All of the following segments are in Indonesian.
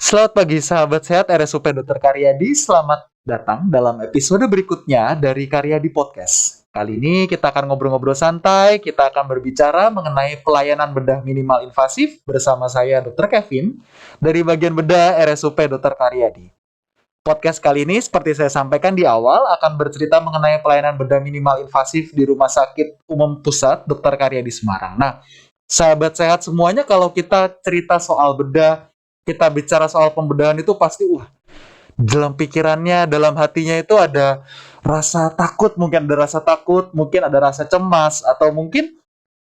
Selamat pagi sahabat sehat RSUP Dr. Karyadi. Selamat datang dalam episode berikutnya dari Karyadi Podcast. Kali ini kita akan ngobrol-ngobrol santai, kita akan berbicara mengenai pelayanan bedah minimal invasif bersama saya Dr. Kevin dari bagian bedah RSUP Dr. Karyadi. Podcast kali ini seperti saya sampaikan di awal akan bercerita mengenai pelayanan bedah minimal invasif di Rumah Sakit Umum Pusat Dr. Karyadi Semarang. Nah, sahabat sehat semuanya, kalau kita cerita soal bedah, kita bicara soal pembedahan itu pasti dalam pikirannya, dalam hatinya itu ada rasa takut, mungkin ada rasa cemas, atau mungkin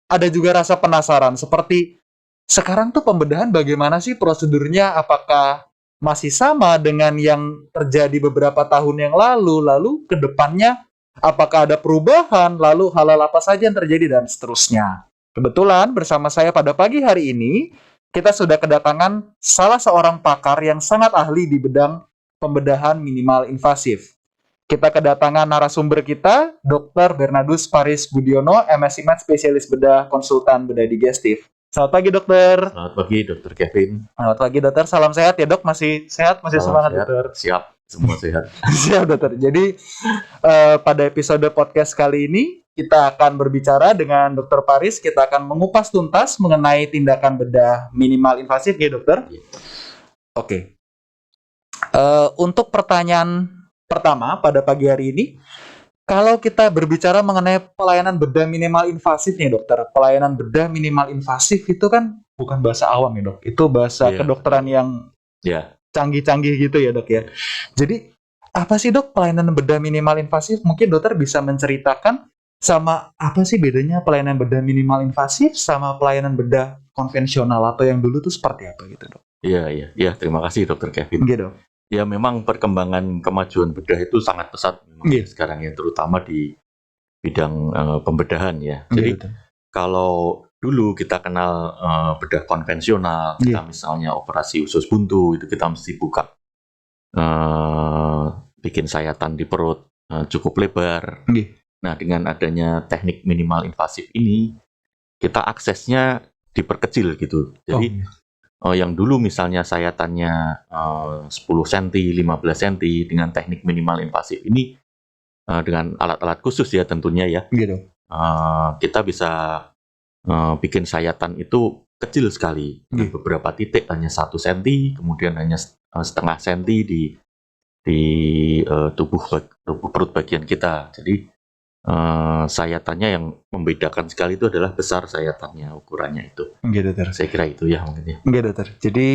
ada juga rasa penasaran. Seperti sekarang tuh pembedahan bagaimana sih prosedurnya? Apakah masih sama dengan yang terjadi beberapa tahun yang lalu? Lalu ke depannya apakah ada perubahan? Lalu hal-hal apa saja yang terjadi dan seterusnya. Kebetulan bersama saya pada pagi hari ini kita sudah kedatangan salah seorang pakar yang sangat ahli di bidang pembedahan minimal invasif. Kita kedatangan narasumber kita, Dr. Bernardus Paris Budiono, MSc Med spesialis bedah, konsultan bedah digestif. Selamat pagi, dokter. Selamat pagi, Dr. Kevin. Selamat pagi, dokter. Salam sehat ya, dok. Masih sehat, masih Salam semangat, sehat. dokter. Siap, semua sehat. Siap, dokter. Jadi, pada episode podcast kali ini, kita akan berbicara dengan Dr. Paris. Kita akan mengupas tuntas mengenai tindakan bedah minimal invasif, ya, dokter? Iya. Oke. Untuk pertanyaan pertama pada pagi hari ini, kalau kita berbicara mengenai pelayanan bedah minimal invasif nih, dokter, pelayanan bedah minimal invasif itu kan bukan bahasa awam ya, dok. Itu bahasa Iya. kedokteran yang Ya, canggih-canggih gitu ya, dok ya. Jadi apa sih, dok, pelayanan bedah minimal invasif? Mungkin dokter bisa menceritakan sama apa sih bedanya pelayanan bedah minimal invasif sama pelayanan bedah konvensional atau yang dulu tuh seperti apa gitu, dok? iya. Terima kasih, Dr. Kevin. Gitu. Ya, memang perkembangan kemajuan bedah itu sangat pesat memang Iya. sekarang ya, terutama di bidang pembedahan ya. Jadi Gitu. kalau dulu kita kenal bedah konvensional, kita misalnya operasi usus buntu, itu kita mesti buka, bikin sayatan di perut cukup lebar. Iya. Nah, dengan adanya teknik minimal invasif ini, kita aksesnya diperkecil gitu. Jadi yang dulu misalnya sayatannya 10 cm, 15 cm, dengan teknik minimal invasif ini, dengan alat-alat khusus ya tentunya ya, Gitu. kita bisa bikin sayatan itu kecil sekali, dengan beberapa titik hanya 1 cm, kemudian hanya setengah senti di tubuh perut bagian kita. Jadi sayatannya yang membedakan sekali itu adalah besar sayatannya, ukurannya itu. Gitu, dokter. Saya kira itu ya mungkin ya. Gitu, dokter. Jadi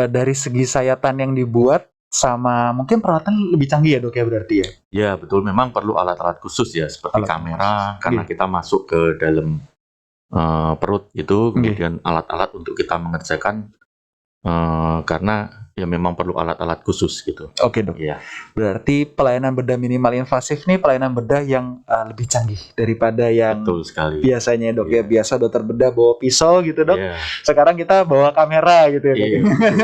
dari segi sayatan yang dibuat sama mungkin peralatan lebih canggih ya, dok, ya, berarti ya? Ya, betul. Memang perlu alat-alat khusus ya, seperti Alat kamera, khusus. karena Iya. kita masuk ke dalam perut itu, kemudian alat-alat untuk kita mengerjakan, karena ya memang perlu alat-alat khusus gitu. Oke, dok. Ya, Berarti pelayanan bedah minimal invasif nih pelayanan bedah yang lebih canggih daripada yang betul sekali. biasanya, dok, ya. Iya. Biasa dokter bedah bawa pisau gitu, dok. Iya. Sekarang kita bawa kamera gitu ya, dok. Iya,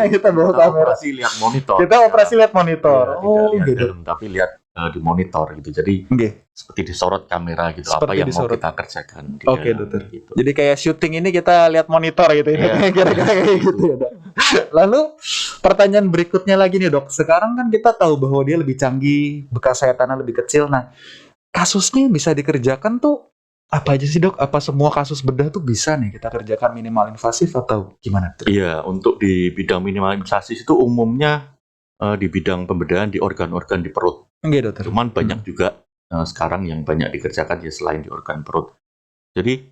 Kita bawa Kita kamera. operasi lihat monitor. Kita operasi lihat monitor. Ya, tidak lihat Gitu. dalam, tapi lihat di monitor gitu. Jadi Nggih. seperti disorot kamera gitu, apa Seperti yang disorot. mau kita kerjakan di Oke, dalam, dokter. gitu. Jadi kayak syuting ini kita lihat monitor gitu ya, Iya. kira-kira kayak gitu ya, dok. Lalu pertanyaan berikutnya lagi nih, dok. Sekarang kan kita tahu bahwa dia lebih canggih, bekas sayatannya lebih kecil. Nah, kasusnya bisa dikerjakan tuh apa aja sih, dok? Apa semua kasus bedah tuh bisa nih kita kerjakan minimal invasif atau gimana tuh? Iya, untuk di bidang minimal invasif itu umumnya di bidang pembedahan di organ-organ di perut. Nggih, dokter. Cuman banyak juga sekarang yang banyak dikerjakan ya selain di organ perut. Jadi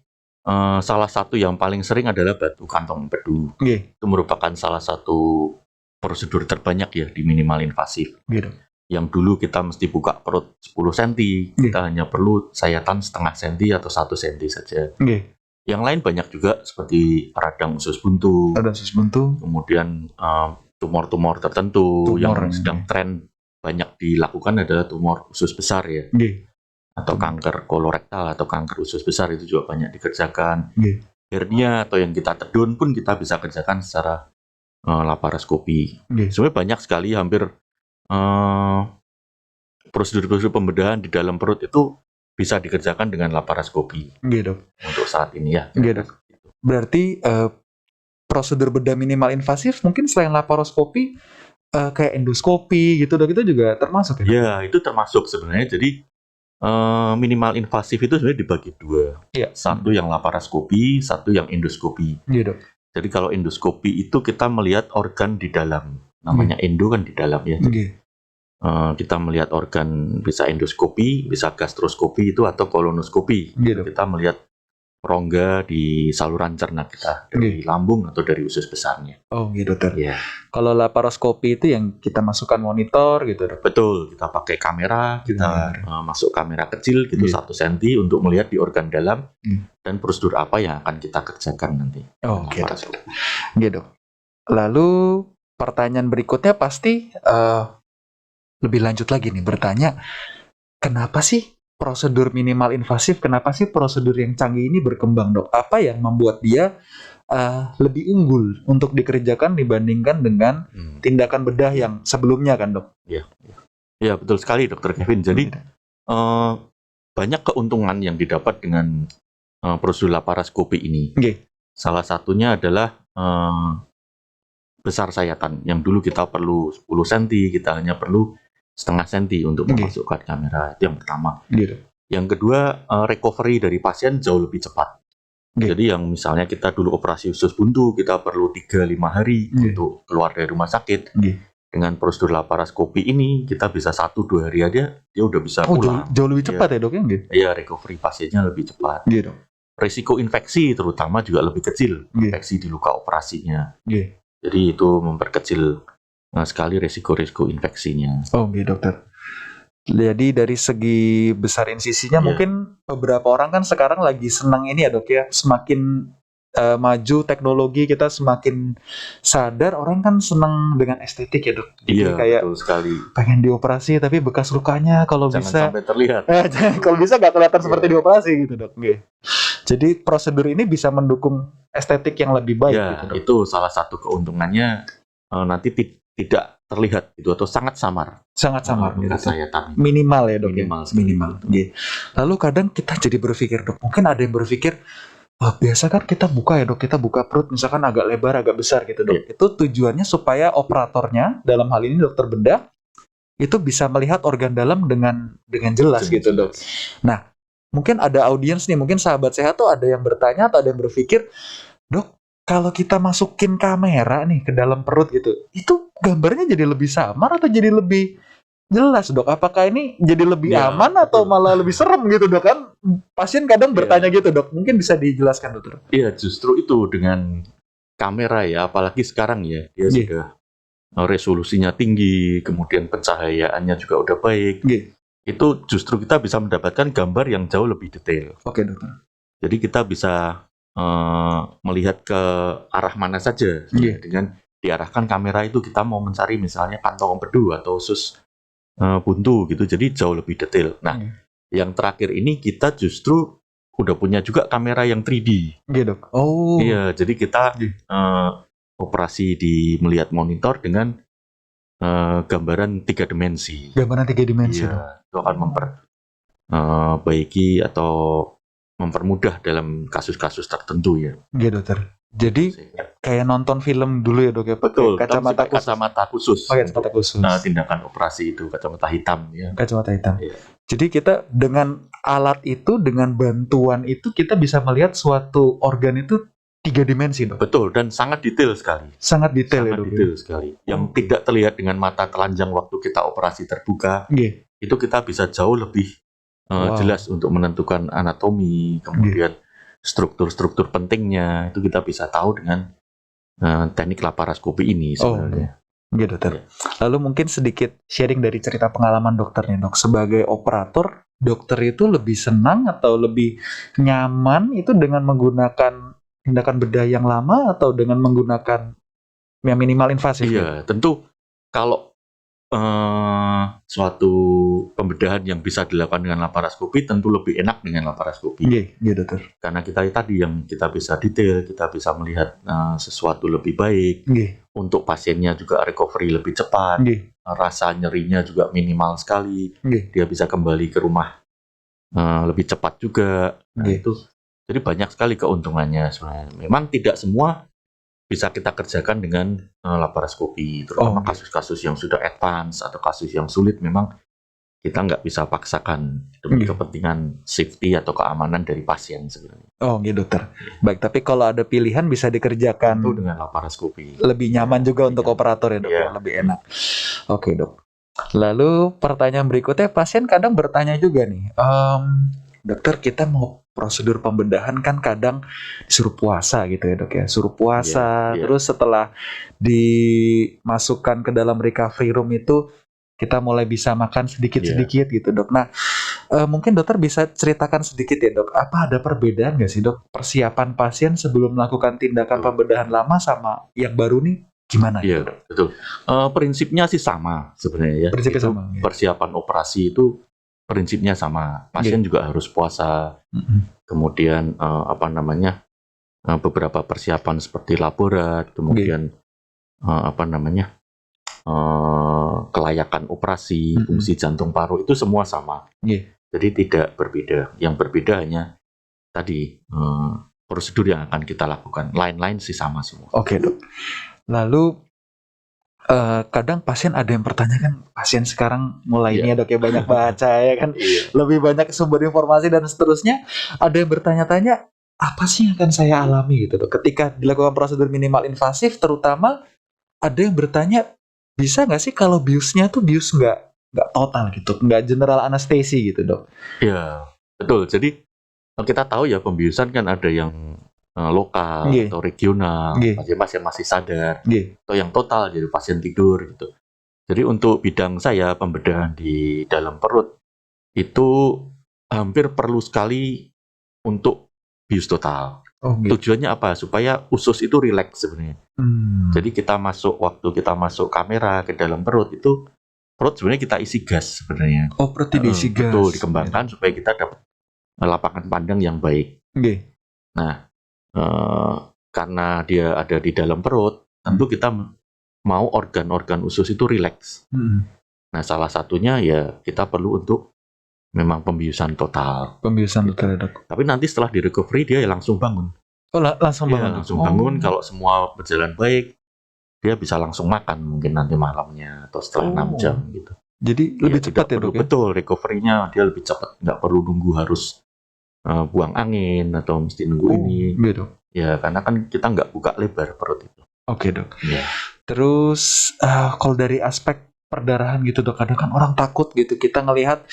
salah satu yang paling sering adalah batu kantong empedu. Nggih. Itu merupakan salah satu prosedur terbanyak ya di minimal invasif. Nggih, dok. Yang dulu kita mesti buka perut 10 cm, kita hanya perlu sayatan setengah senti atau 1 cm saja. Nggih. Yang lain banyak juga seperti radang usus buntu, Ada usus buntu. kemudian tumor-tumor tertentu. Tumor, yang sedang tren banyak dilakukan adalah tumor usus besar ya, Nggih. atau kanker kolorektal atau kanker usus besar, itu juga banyak dikerjakan. Nggih. Hernia atau yang kita tedun pun kita bisa kerjakan secara laparoskopi. Nggih. Sebenarnya banyak sekali, hampir prosedur-prosedur pembedahan di dalam perut itu bisa dikerjakan dengan laparoskopi Nggih, dok. untuk saat ini ya. Nggih, dok. Berarti prosedur bedah minimal invasif mungkin selain laparoskopi kayak endoskopi gitu dok, itu juga termasuk ya? Ya, itu termasuk sebenarnya. Jadi minimal invasif itu sebenarnya dibagi dua. Iya. Satu yang laparoskopi, satu yang endoskopi. Iya dok. Jadi kalau endoskopi itu kita melihat organ di dalam. Namanya endo kan di dalam ya. Jadi, kita melihat organ, bisa endoskopi, bisa gastroskopi itu atau kolonoskopi. Iya, dok. Kita melihat rongga di saluran cerna kita, dari lambung atau dari usus besarnya. Oh gitu dokter. Ya, Kalau laparoskopi itu yang kita masukkan monitor gitu dok. betul. Kita pakai kamera, kita masuk kamera kecil gitu 1 cm untuk melihat di organ dalam dan prosedur apa yang akan kita kerjakan nanti. Oh gitu. Gitu. Lalu pertanyaan berikutnya pasti lebih lanjut lagi nih, bertanya kenapa sih prosedur minimal invasif, kenapa sih prosedur yang canggih ini berkembang dok? Apa yang membuat dia lebih unggul untuk dikerjakan dibandingkan dengan tindakan bedah yang sebelumnya kan dok? Ya betul sekali dokter Kevin. Jadi banyak keuntungan yang didapat dengan prosedur laparoskopi ini. Salah satunya adalah besar sayatan. Yang dulu kita perlu 10 cm, kita hanya perlu setengah senti untuk memasukkan kamera. Itu yang pertama. Yang kedua, recovery dari pasien jauh lebih cepat. Jadi yang misalnya kita dulu operasi usus buntu, kita perlu 3-5 hari untuk keluar dari rumah sakit. Dengan prosedur laparoskopi ini, kita bisa 1-2 hari aja, dia udah bisa pulang. Jauh lebih cepat ya dok ya? Iya, recovery pasiennya lebih cepat. Risiko infeksi terutama juga lebih kecil. Infeksi di luka operasinya. Jadi itu memperkecil sekali risiko-risiko infeksinya. Oh gitu dokter. Jadi dari segi besar insisinya mungkin beberapa orang kan sekarang lagi senang ini ya dok ya, semakin maju teknologi kita semakin sadar, orang kan senang dengan estetik ya dok. Jadi kayak betul sekali. Pengen dioperasi tapi bekas lukanya kalau Jangan bisa sampai terlihat. kalau bisa nggak kelihatan seperti dioperasi gitu dok. Jadi prosedur ini bisa mendukung estetik yang lebih baik gitu dok. Itu salah satu keuntungannya, nanti tidak terlihat gitu atau sangat samar. Sangat samar. Sayatan. Minimal ya dok. Minimal. Lalu kadang kita jadi berpikir dok, mungkin ada yang berpikir, biasa kan kita buka ya dok, kita buka perut misalkan agak lebar, agak besar gitu dok. Itu tujuannya supaya operatornya, dalam hal ini dokter bedah, itu bisa melihat organ dalam dengan jelas gitu dok. Nah, mungkin ada audiens nih, mungkin sahabat sehat tuh ada yang bertanya atau ada yang berpikir, dok, kalau kita masukin kamera nih ke dalam perut gitu, itu gambarnya jadi lebih samar atau jadi lebih jelas dok? Apakah ini jadi lebih aman atau malah lebih serem gitu dok? Kan pasien kadang bertanya gitu dok, mungkin bisa dijelaskan dokter? Iya, justru itu dengan kamera ya, apalagi sekarang ya, dia sudah resolusinya tinggi, kemudian pencahayaannya juga udah baik. Itu justru kita bisa mendapatkan gambar yang jauh lebih detail. Oke dokter. Jadi kita bisa melihat ke arah mana saja. Dengan diarahkan kamera itu kita mau mencari misalnya kantong empedu atau usus buntu gitu, jadi jauh lebih detail. Nah, yang terakhir ini kita justru udah punya juga kamera yang 3D. Dok. Iya, jadi kita operasi melihat monitor dengan gambaran 3 dimensi. Gambaran 3 dimensi. Iya, itu akan memperbaiki atau mempermudah dalam kasus-kasus tertentu ya. Iya dokter. Jadi kayak nonton film dulu ya dok ya. Betul. Kacamata khusus. Kacamata khusus. Nah, tindakan operasi itu kacamata hitam ya. Kacamata hitam. Jadi kita dengan alat itu, dengan bantuan itu kita bisa melihat suatu organ itu 3 dimensi dok. Betul, dan sangat detail sekali. Sangat detail ya dok. Detail sekali. Yang tidak terlihat dengan mata telanjang waktu kita operasi terbuka. Itu kita bisa jauh lebih jelas untuk menentukan anatomi, kemudian struktur-struktur pentingnya, itu kita bisa tahu dengan teknik laparoskopi ini sebenarnya. Dokter. Lalu mungkin sedikit sharing dari cerita pengalaman dokternya dok. Sebagai operator, dokter itu lebih senang atau lebih nyaman itu dengan menggunakan tindakan bedah yang lama atau dengan menggunakan yang minimal invasif? Iya, tentu kalau suatu pembedahan yang bisa dilakukan dengan laparoskopi tentu lebih enak dengan laparoskopi. Iya dokter. Karena kita tadi yang kita bisa detail, kita bisa melihat sesuatu lebih baik. Untuk pasiennya juga recovery lebih cepat. Rasa nyerinya juga minimal sekali. Dia bisa kembali ke rumah lebih cepat juga. Nah, itu jadi banyak sekali keuntungannya sebenarnya. Memang tidak semua bisa kita kerjakan dengan laparoskopi, terutama Oh, kasus-kasus yang sudah advance atau kasus yang sulit memang kita nggak bisa paksakan demi Iya. kepentingan safety atau keamanan dari pasien sebenarnya. Oh, gitu dokter. Baik, tapi kalau ada pilihan bisa dikerjakan Tentu dengan laparoskopi. lebih nyaman juga Lebih untuk nyaman. operator ya dok, Iya. ya, lebih enak. Oke dok. Lalu pertanyaan berikutnya, pasien kadang bertanya juga nih, dokter kita mau prosedur pembedahan kan kadang disuruh puasa gitu ya dok ya, suruh puasa, Iya. terus setelah dimasukkan ke dalam recovery room itu kita mulai bisa makan sedikit-sedikit gitu dok. Nah, mungkin dokter bisa ceritakan sedikit ya dok, apa ada perbedaan nggak sih dok persiapan pasien sebelum melakukan tindakan Betul. pembedahan lama sama yang baru nih gimana Iya, gitu dok? betul. Prinsipnya sih sama sebenarnya ya. Prinsipnya Itu sama, ya. persiapan operasi itu prinsipnya sama. Pasien juga harus puasa. Kemudian beberapa persiapan seperti laborat, kemudian kelayakan operasi, fungsi jantung paru itu semua sama. Iya. Jadi tidak berbeda. Yang berbeda hanya tadi prosedur yang akan kita lakukan. Lain-lain sih sama semua. Oke dok. Lalu kadang pasien ada yang pertanyakan, pasien sekarang mulai ini ya dok ya banyak baca ya kan, lebih banyak sumber informasi dan seterusnya. Ada yang bertanya-tanya, apa sih yang akan saya alami gitu dok ketika dilakukan prosedur minimal invasif, terutama ada yang bertanya, bisa nggak sih kalau biusnya tuh bius nggak total gitu, nggak general anestesi gitu dok? Ya, betul. Jadi kita tahu ya pembiusan kan ada yang lokal Nggih. atau regional, Nggih. pasien masih sadar, Nggih. atau yang total jadi pasien tidur gitu. Jadi untuk bidang saya pembedahan di dalam perut itu hampir perlu sekali untuk bius total. Oh gitu. Tujuannya apa? Supaya usus itu rileks sebenarnya. Jadi waktu kita masuk kamera ke dalam perut itu perut sebenarnya kita isi gas sebenarnya. Oh berarti diisi gas. Betul, dikembangkan supaya kita dapat lapangan pandang yang baik. Nggih. Nah, karena dia ada di dalam perut, tentu kita mau organ-organ usus itu rileks. Nah, salah satunya ya kita perlu untuk memang pembiusan total. Pembiusan Gitu. total ya dok. Tapi nanti setelah di recovery dia langsung bangun. Oh langsung bangun. Iya, langsung bangun. Kalau semua berjalan baik, dia bisa langsung makan mungkin nanti malamnya atau setelah 6 jam gitu. Jadi lebih cepat ya dok ya? Betul, recovery-nya dia lebih cepat. Nggak perlu nunggu harus buang angin atau mesti nunggu ini. Gitu. Ya, karena kan kita nggak buka lebar perut itu. Oke dok. Ya. Terus kalau dari aspek perdarahan gitu dok, kadang kan orang takut gitu, kita ngelihat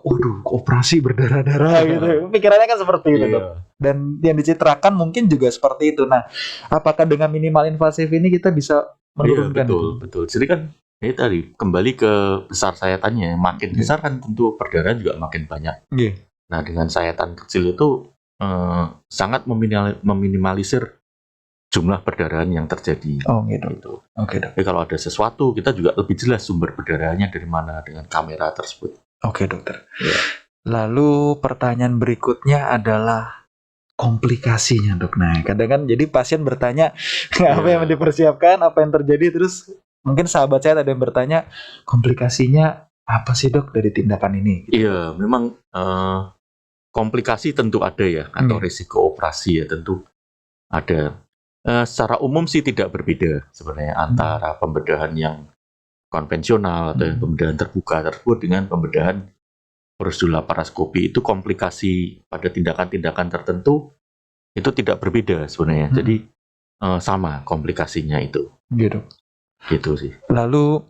waduh operasi berdarah-darah gitu, pikirannya kan seperti itu dok, dan yang dicitrakan mungkin juga seperti itu. Nah, apakah dengan minimal invasif ini kita bisa menurunkan betul. Jadi kan ini tadi kembali ke besar sayatannya, makin besar kan tentu perdarahan juga makin banyak. Nah, dengan sayatan kecil itu sangat meminimalisir jumlah perdarahan yang terjadi. Oh gitu. Oke dok. Jadi kalau ada sesuatu, kita juga lebih jelas sumber perdarahannya dari mana dengan kamera tersebut. Oke dokter. Lalu pertanyaan berikutnya adalah komplikasinya dok. Nah kadang kan jadi pasien bertanya apa yang dipersiapkan, apa yang terjadi, terus mungkin sahabat saya ada yang bertanya komplikasinya apa sih dok dari tindakan ini? Iya, memang komplikasi tentu ada ya, atau risiko operasi ya tentu ada. Secara umum sih tidak berbeda sebenarnya antara pembedahan yang konvensional atau yang pembedahan terbuka tersebut dengan pembedahan prosedur laparoskopi. Itu komplikasi pada tindakan-tindakan tertentu itu tidak berbeda sebenarnya. Jadi sama komplikasinya itu. Gitu sih. Lalu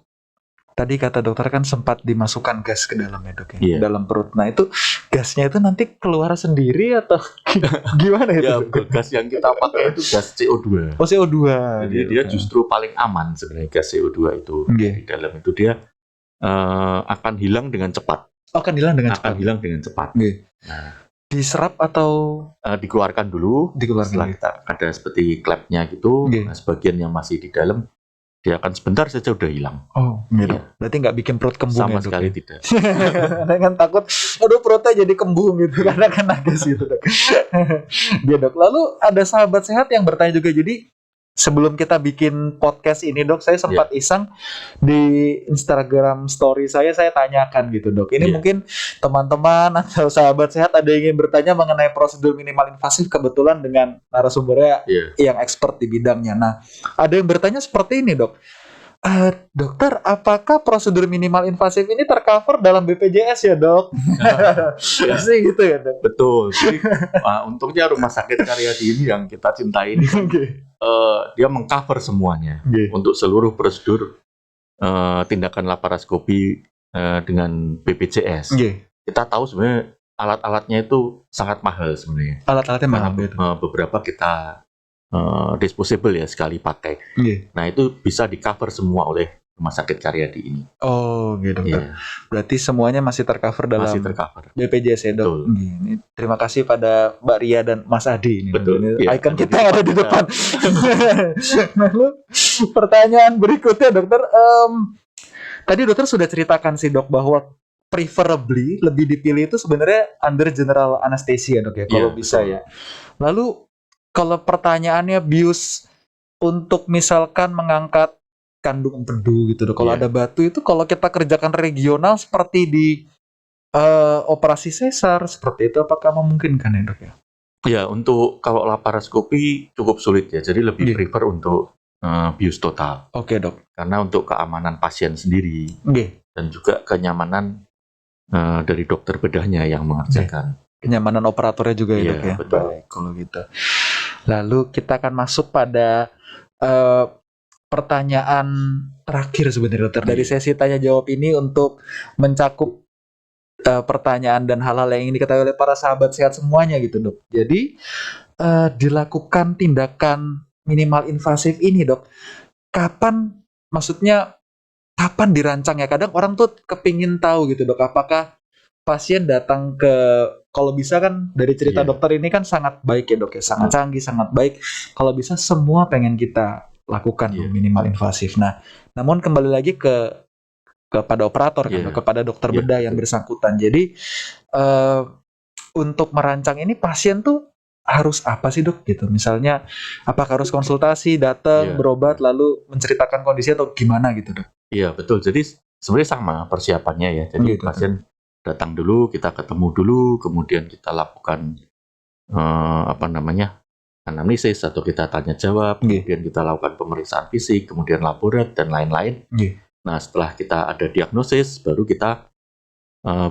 tadi kata dokter kan sempat dimasukkan gas ke dalam ya dok ya, dalam perut. Nah itu gasnya itu nanti keluar sendiri atau gimana itu? Ya, gas yang kita pakai itu gas CO2. Oh CO2. Jadi dia justru paling aman sebenarnya gas CO2 itu. Di dalam itu dia akan hilang dengan cepat. Akan hilang dengan cepat. Nah, diserap atau dikeluarkan dulu. Setelah kita ada seperti klepnya gitu. Nah, sebagian yang masih di dalam dia akan sebentar saja udah hilang. Oh, gitu. Ya. Berarti nggak bikin perut kembung sama ya, sekali tidak. Dengan takut, aduh perutnya jadi kembung gitu karena kena gas gitu dok. Dia dok. Lalu ada sahabat sehat yang bertanya juga, jadi sebelum kita bikin podcast ini dok, saya sempat iseng di Instagram story saya tanyakan gitu dok. Ini mungkin teman-teman atau sahabat sehat ada yang ingin bertanya mengenai prosedur minimal invasif, kebetulan dengan narasumbernya yang expert di bidangnya. Nah, ada yang bertanya seperti ini dok. Dokter, apakah prosedur minimal invasif ini tercover dalam BPJS ya dok? Sih gitu ya dok. Betul. Jadi untungnya Rumah Sakit Karyadi ini yang kita cintai ini, dia mengcover semuanya untuk seluruh prosedur tindakan laparoskopi dengan BPJS. Kita tahu sebenarnya alat-alatnya itu sangat mahal sebenarnya. Alat-alatnya mahal. Beberapa kita disposable ya, sekali pakai. Nah itu bisa di cover semua oleh Rumah Sakit Karyadi ini. Oh gitu. Berarti semuanya masih tercover dalam BPJS ya dok. Ini terima kasih pada Mbak Ria dan Mas Adi ini. Betul. Icon kita ada di depan. Lalu pertanyaan berikutnya dokter, tadi dokter sudah ceritakan sih dok bahwa preferably lebih dipilih itu sebenarnya under general anesthesia dok ya, kalau bisa ya. Lalu kalau pertanyaannya bius untuk misalkan mengangkat kandung empedu gitu dok, kalau ada batu itu kalau kita kerjakan regional seperti di operasi sesar seperti itu, apakah memungkinkan ya dok ya? Ya, untuk kalau laparoskopi cukup sulit ya, jadi lebih prefer untuk bius total. Oke dok. Karena untuk keamanan pasien sendiri dan juga kenyamanan dari dokter bedahnya yang mengerjakan. Kenyamanan operatornya juga ya dok ya. Betul. Baik, kalau gitu. Lalu kita akan masuk pada pertanyaan terakhir sebenarnya dokter dari sesi tanya jawab ini untuk mencakup pertanyaan dan hal-hal yang ingin diketahui oleh para sahabat sehat semuanya gitu dok. Jadi dilakukan tindakan minimal invasif ini dok, kapan dirancang ya? Kadang orang tuh kepingin tahu gitu dok, apakah pasien datang ke, kalau bisa kan dari cerita dokter ini kan sangat baik ya dok ya, sangat canggih, sangat baik. Kalau bisa semua pengen kita lakukan minimal invasif. Nah, namun kembali lagi kepada operator kan, kepada dokter bedah yang bersangkutan. Jadi untuk merancang ini pasien tuh harus apa sih dok gitu? Misalnya apakah harus konsultasi, datang, berobat, lalu menceritakan kondisi atau gimana gitu dok? Iya betul. Jadi sebenarnya sama persiapannya ya. Jadi pasien datang dulu, kita ketemu dulu, kemudian kita lakukan anamnesis atau kita tanya jawab, kemudian kita lakukan pemeriksaan fisik, kemudian laborat dan lain-lain. Nah, setelah kita ada diagnosis, baru kita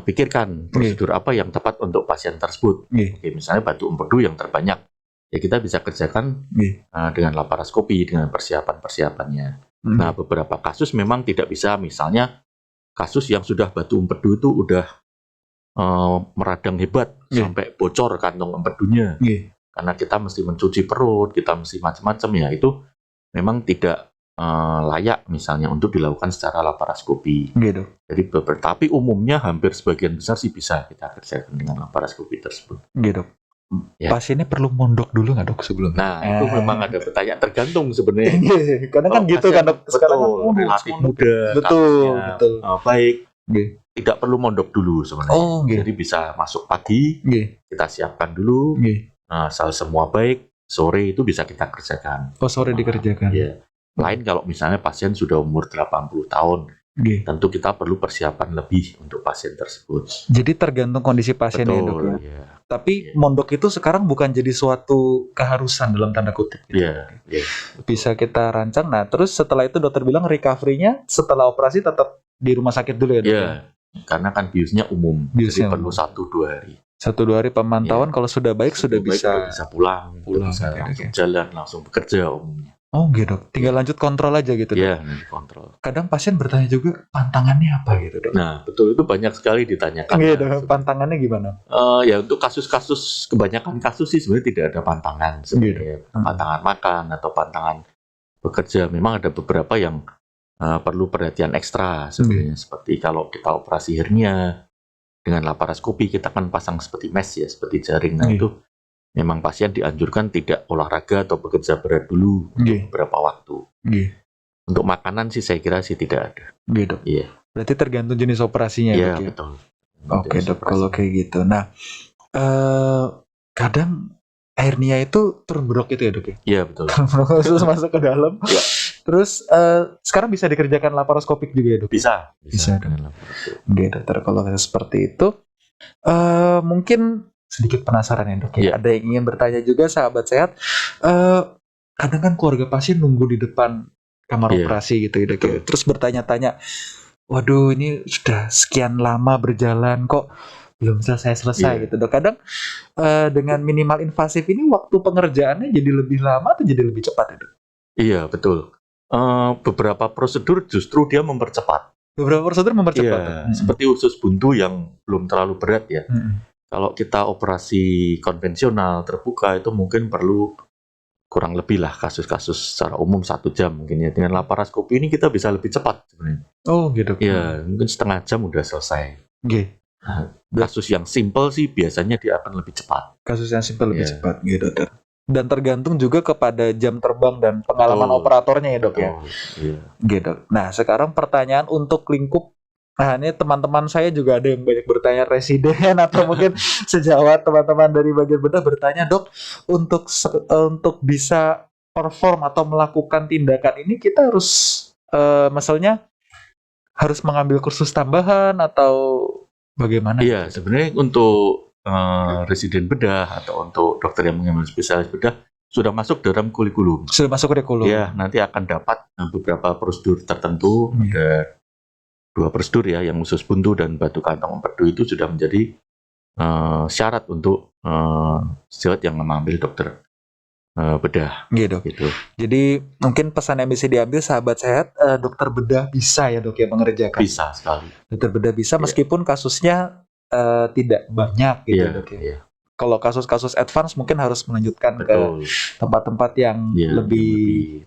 pikirkan prosedur apa yang tepat untuk pasien tersebut. Oke, misalnya batu empedu yang terbanyak, ya kita bisa kerjakan dengan laparoskopi, dengan persiapan-persiapannya. Nah, beberapa kasus memang tidak bisa, misalnya kasus yang sudah batu empedu itu udah meradang hebat sampai bocor kantong empedunya, karena kita mesti mencuci perut, kita mesti macam-macam ya, itu memang tidak layak misalnya untuk dilakukan secara laparoskopi. Jadi tapi umumnya hampir sebagian besar sih bisa kita kerjakan dengan laparoskopi tersebut. Pasiennya perlu mondok dulu nggak dok sebelumnya? Nah itu memang ada pertanyaan, tergantung sebenarnya. Karena kan gitu kan dok, sekarang kan relatif muda, betul. Baik. Tidak perlu mondok dulu sebenarnya. Jadi bisa masuk pagi, kita siapkan dulu. Asal semua baik, sore itu bisa kita kerjakan. Sore dikerjakan. Lain kalau misalnya pasien sudah umur 80 tahun, tentu kita perlu persiapan lebih untuk pasien tersebut. Jadi tergantung kondisi pasiennya dok ya. Tapi mondok itu sekarang bukan jadi suatu keharusan dalam tanda kutip. Bisa kita rancang. Nah terus setelah itu dokter bilang recovery-nya setelah operasi tetap di rumah sakit dulu ya dok? Karena kan biusnya umum, jadi perlu 1-2 hari. 1-2 hari pemantauan, kalau sudah baik sudah bisa pulang, bisa langsung jalan, langsung bekerja umumnya. Gitu. Tinggal lanjut kontrol aja gitu. Lanjut kontrol. Kadang pasien bertanya juga pantangannya apa gitu dok. Nah betul, itu banyak sekali ditanyakan. Pantangannya gimana? Ya untuk kasus-kasus, kebanyakan kasus sih sebenarnya tidak ada pantangan sebenarnya. Pantangan makan atau pantangan bekerja. Memang ada beberapa yang perlu perhatian ekstra sebenarnya. Seperti kalau kita operasi hernia dengan laparoskopi, kita kan pasang seperti mesh ya, seperti jaring. Nah itu memang pasien dianjurkan tidak olahraga atau bekerja berat dulu untuk beberapa waktu. Untuk makanan sih saya kira sih tidak ada. Berarti tergantung jenis operasinya. Betul. Oke dok, kalau kayak gitu. Nah kadang hernia itu turun berdok itu ya dok ya? Iya betul. Terus masuk ke dalam. Iya. Terus sekarang bisa dikerjakan laparoskopik juga ya dok? Bisa. Bisa. Dengan laparoskopik. Oke dokter, kalau seperti itu mungkin sedikit penasaran ya dok ya. Iya. Ada yang ingin bertanya juga sahabat sehat. Kadang kan keluarga pasien nunggu di depan kamar Iya. operasi gitu ya dok ya. Betul. Terus bertanya-tanya, waduh ini sudah sekian lama berjalan kok belum selesai-selesai Iya. gitu dok. Kadang dengan minimal invasif ini waktu pengerjaannya jadi lebih lama atau jadi lebih cepat ya dok? Iya betul. Beberapa prosedur justru dia mempercepat. Beberapa prosedur mempercepat. Iya, seperti usus buntu yang belum terlalu berat ya. Kalau kita operasi konvensional terbuka itu mungkin perlu kurang lebih lah kasus-kasus secara umum 1 jam mungkin ya. Dengan laparoskopi ini kita bisa lebih cepat sebenarnya. Oh gitu. Iya, mungkin setengah jam udah selesai. Oke. Kasus yang simple sih biasanya dia akan lebih cepat. Kasus yang simpel lebih Iya. cepat gitu dokter. Dan tergantung juga kepada jam terbang dan pengalaman Betul. operatornya ya dok ya. Oh, iya. Gitu. Nah sekarang pertanyaan untuk lingkup. Nah ini teman-teman saya juga ada yang banyak bertanya residen atau mungkin sejawat teman-teman dari bagian bedah bertanya dok untuk bisa perform atau melakukan tindakan ini kita harus misalnya harus mengambil kursus tambahan atau bagaimana? Iya, sebenarnya untuk residen bedah atau untuk dokter yang mengambil spesialis bedah sudah masuk dalam kurikulum. Sudah masuk kurikulum. Ya, nanti akan dapat beberapa prosedur tertentu. Ada 2 prosedur ya, yang usus buntu dan batu kantong empedu itu sudah menjadi syarat untuk sejawat yang mengambil dokter bedah. Gitu. Jadi mungkin pesan yang bisa diambil sahabat sehat, dokter bedah bisa ya dok ya mengerjakan. Bisa sekali. Dokter bedah bisa meskipun kasusnya tidak banyak gitu Iya, dok ya. iya. Kalau kasus-kasus advance mungkin harus melanjutkan Betul. ke tempat-tempat yang Iya, lebih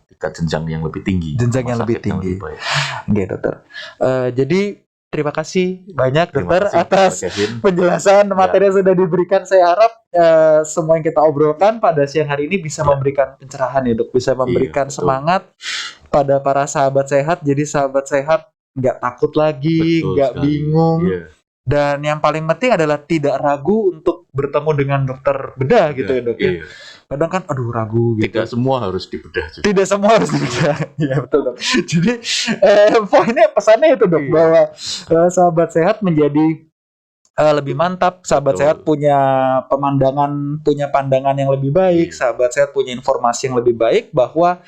tingkat jenjang yang lebih tinggi. Jenjang yang Rumah lebih sakit yang tinggi. lebih baik. Oke dokter. Jadi terima kasih banyak Terima dokter kasih, atas Pak Kevin. penjelasan materi yang sudah diberikan. Saya harap semua yang kita obrolkan pada siang hari ini bisa memberikan pencerahan ya dok, bisa memberikan betul. semangat pada para sahabat sehat. Jadi sahabat sehat nggak takut lagi, Betul nggak sekali. bingung, Iya. dan yang paling penting adalah tidak ragu untuk bertemu dengan dokter bedah gitu ya dok. Iya. Kadang kan aduh ragu gitu. Tidak semua harus dibedah juga. Tidak semua harus dibedah. Iya betul dok. Jadi poinnya pesannya itu dok, Iya. bahwa sahabat sehat menjadi lebih mantap. Sahabat Betul. sehat punya punya pandangan yang lebih baik. Iya. Sahabat sehat punya informasi yang lebih baik bahwa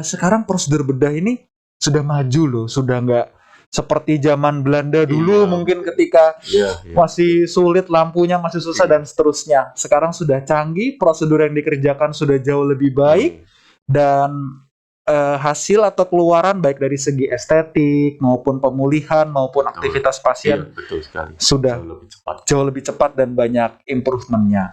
sekarang prosedur bedah ini sudah maju loh, sudah nggak seperti zaman Belanda dulu Iya. mungkin ketika Iya. masih sulit, lampunya masih susah dan seterusnya. Sekarang sudah canggih, prosedur yang dikerjakan sudah jauh lebih baik, dan hasil atau keluaran baik dari segi estetik maupun pemulihan maupun Betul. aktivitas pasien Iya, betul sekali. sudah Jauh lebih cepat. jauh lebih cepat dan banyak improvementnya.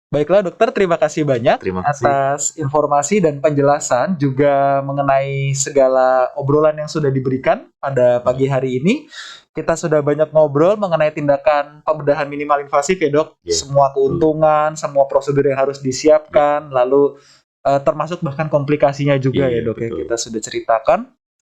Baiklah dokter, terima kasih banyak Terima kasih. atas informasi dan penjelasan juga mengenai segala obrolan yang sudah diberikan pada pagi hari ini. Kita sudah banyak ngobrol mengenai tindakan pembedahan minimal invasif ya dok. Iya, Semua keuntungan, semua prosedur yang harus disiapkan, lalu termasuk bahkan komplikasinya juga ya Iya, dok ya, betul. kita sudah ceritakan.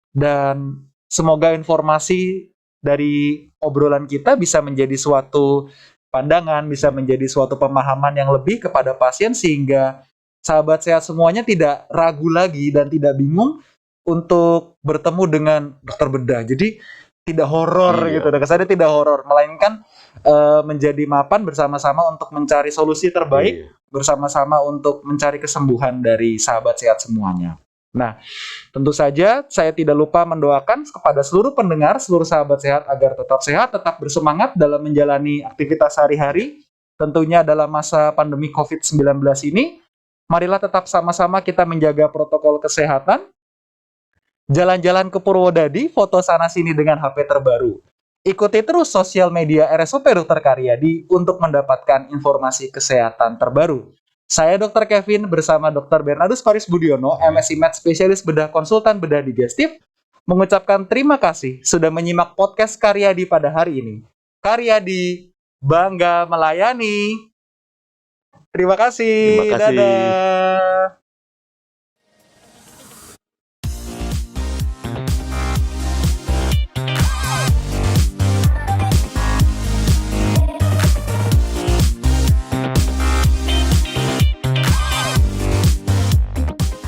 Dan semoga informasi dari obrolan kita bisa menjadi suatu pandangan, bisa menjadi suatu pemahaman yang lebih kepada pasien, sehingga sahabat sehat semuanya tidak ragu lagi dan tidak bingung untuk bertemu dengan dokter bedah. Jadi tidak horor Iya. gitu, kesannya tidak horor, melainkan menjadi mapan bersama-sama untuk mencari solusi terbaik, Iya. bersama-sama untuk mencari kesembuhan dari sahabat sehat semuanya. Nah, tentu saja saya tidak lupa mendoakan kepada seluruh pendengar, seluruh sahabat sehat agar tetap sehat, tetap bersemangat dalam menjalani aktivitas sehari-hari. Tentunya dalam masa pandemi COVID-19 ini, marilah tetap sama-sama kita menjaga protokol kesehatan. Jalan-jalan ke Purwodadi, foto sana-sini dengan HP terbaru. Ikuti terus sosial media RSUP Dr. Karyadi untuk mendapatkan informasi kesehatan terbaru. Saya Dr. Kevin bersama Dr. Bernardus Faris Budiono, MSI Med Spesialis Bedah Konsultan Bedah Digestif, mengucapkan terima kasih sudah menyimak podcast Karyadi pada hari ini. Karyadi, bangga melayani. Terima kasih. Terima kasih. Dadah.